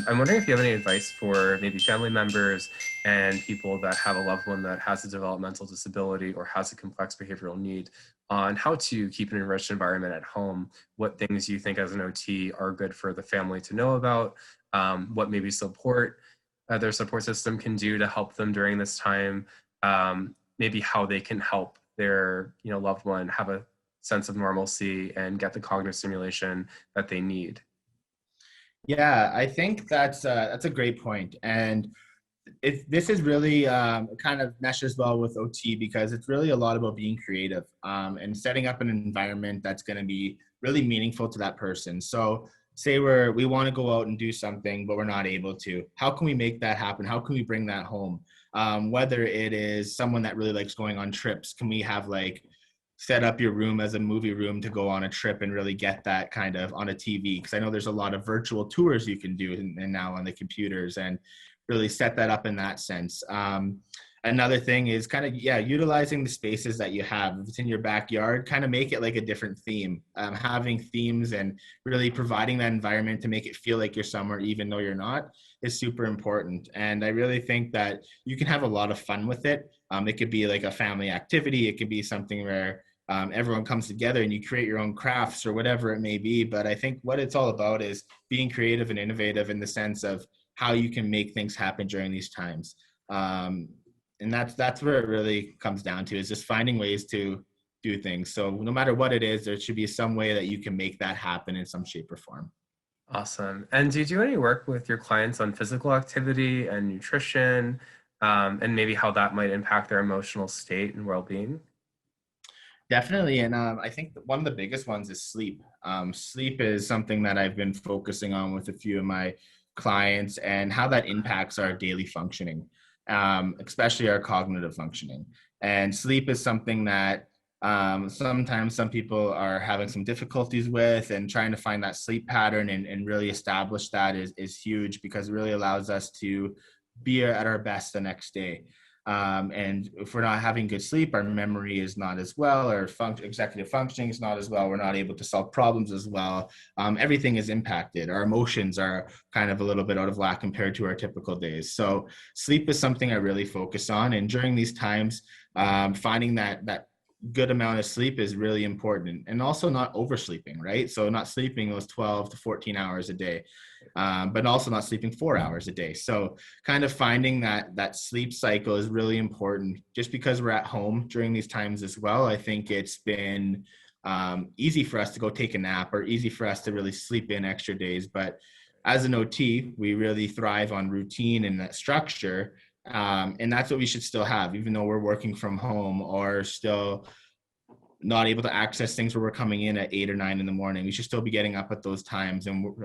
I'm wondering if you have any advice for maybe family members and people that have a loved one that has a developmental disability or has a complex behavioral need on how to keep an enriched environment at home, what things you think as an OT are good for the family to know about, what maybe support their support system can do to help them during this time, maybe how they can help their loved one have a sense of normalcy and get the cognitive stimulation that they need. Yeah, I think that's a great point, and this is really kind of meshes well with OT because it's really a lot about being creative and setting up an environment that's going to be really meaningful to that person. So, say we want to go out and do something, but we're not able to. How can we make that happen? How can we bring that home? Whether it is someone that really likes going on trips, can we have like set up your room as a movie room to go on a trip and really get that kind of on a TV? Because I know there's a lot of virtual tours you can do and now on the computers, and really set that up in that sense. Another thing is kind of, utilizing the spaces that you have. If it's in your backyard, kind of make it like a different theme. Having themes and really providing that environment to make it feel like you're somewhere, even though you're not, is super important. And I really think that you can have a lot of fun with it. It could be like a family activity. It could be something where everyone comes together and you create your own crafts or whatever it may be. But I think what it's all about is being creative and innovative in the sense of how you can make things happen during these times. And that's where it really comes down to, is just finding ways to do things. So no matter what it is, there should be some way that you can make that happen in some shape or form. Awesome. And do you do any work with your clients on physical activity and nutrition, and maybe how that might impact their emotional state and well-being? Definitely. And I think one of the biggest ones is sleep. Sleep is something that I've been focusing on with a few of my clients and how that impacts our daily functioning, especially our cognitive functioning. And sleep is something that sometimes some people are having some difficulties with, and trying to find that sleep pattern and really establish that is huge, because it really allows us to be at our best the next day. And if we're not having good sleep, our memory is not as well, our executive functioning is not as well, we're not able to solve problems as well. Everything is impacted. Our emotions are kind of a little bit out of whack compared to our typical days. So sleep is something I really focus on. And during these times, finding that good amount of sleep is really important, and also not oversleeping, right? So not sleeping those 12 to 14 hours a day, but also not sleeping 4 hours a day. So kind of finding that sleep cycle is really important. Just because we're at home during these times as well, I think it's been easy for us to go take a nap, or easy for us to really sleep in extra days. But as an OT, we really thrive on routine and that structure. And that's what we should still have, even though we're working from home or still not able to access things where we're coming in at 8 or 9 in the morning. We should still be getting up at those times, and we're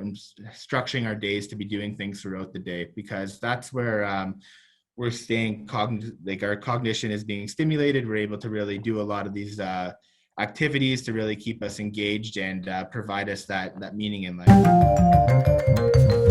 structuring our days to be doing things throughout the day, because that's where we're staying like our cognition is being stimulated. We're able to really do a lot of these activities to really keep us engaged and provide us that meaning in life.